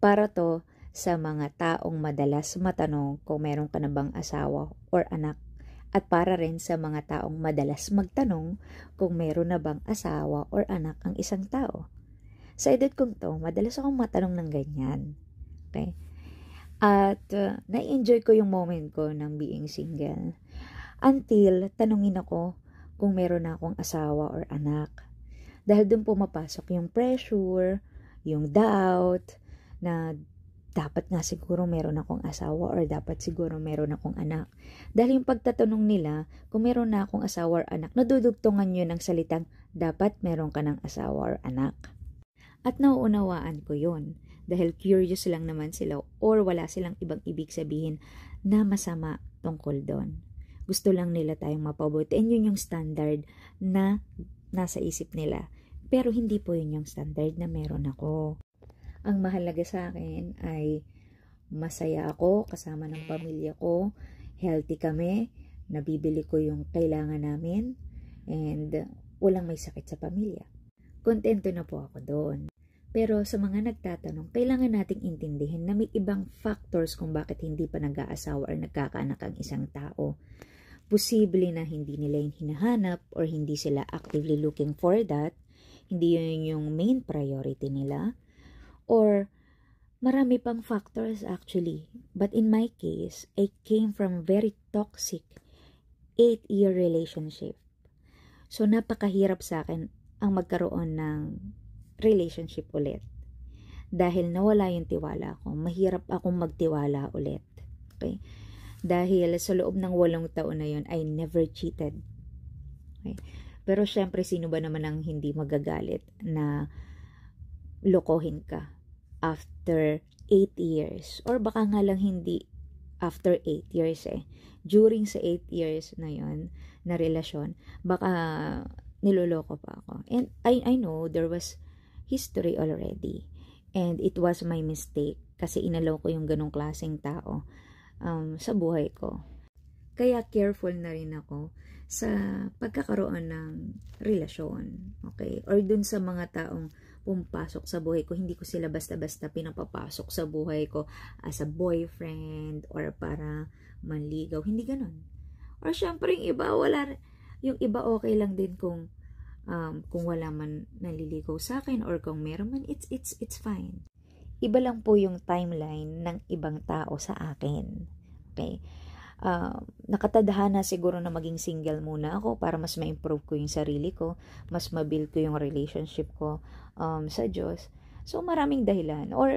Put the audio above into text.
Para to sa mga taong madalas matanong kung meron ka na bang asawa or anak. At para rin sa mga taong madalas magtanong kung meron na bang asawa or anak ang isang tao. Sa edad kong to, madalas akong matanong ng ganyan. Okay? At na-enjoy ko yung moment ko ng being single. Until tanungin ako kung meron na akong asawa or anak. Dahil dun pumapasok yung pressure, yung doubt, na dapat nga siguro meron akong asawa or dapat siguro meron akong anak. Dahil yung pagtatanong nila kung meron na akong asawa or anak, nadudugtungan yun ng salitang dapat meron ka ng asawa or anak. At nauunawaan ko yun dahil curious lang naman sila or wala silang ibang ibig sabihin na masama tungkol doon. Gusto lang nila tayong mapabuti and yun yung standard na nasa isip nila. Pero hindi po yun yung standard na meron ako. Ang mahalaga sa akin ay masaya ako kasama ng pamilya ko, healthy kami, nabibili ko yung kailangan namin, and walang may sakit sa pamilya. Kontento na po ako doon. Pero sa mga nagtatanong, kailangan nating intindihin na may ibang factors kung bakit hindi pa nag-aasawa or nagkakaanak ang isang tao. Posible na hindi nila yung hinahanap or hindi sila actively looking for that, hindi yun yung main priority nila. Or marami pang factors actually. But in my case, I came from very toxic 8-year relationship. So napakahirap sa akin ang magkaroon ng relationship ulit. Dahil nawala yung tiwala ko, mahirap akong magtiwala ulit. Okay? Dahil sa loob ng 8 taon na yun, I never cheated. Okay? Pero syempre, sino ba naman ang hindi magagalit na lokohin ka after 8 years? Or baka nga lang hindi after 8 years eh. During sa 8 years na yon na relasyon, baka niloloko pa ako. And I know there was history already. And it was my mistake kasi inalaw ko yung ganong klaseng tao sa buhay ko. Kaya careful na rin ako sa pagkakaroon ng relasyon. Okay? Or dun sa mga taong pumapasok sa buhay ko, hindi ko sila basta-basta pinapapasok sa buhay ko as a boyfriend or para manligaw. Hindi ganon. Or syempre yung iba, yung iba okay lang din kung wala man naliligaw sa akin or kung meron man, it's fine. Iba lang po yung timeline ng ibang tao sa akin. Okay? Nakatadhana siguro na maging single muna ako para mas ma-improve ko yung sarili ko, mas ma-build ko yung relationship ko sa Diyos. So maraming dahilan. Or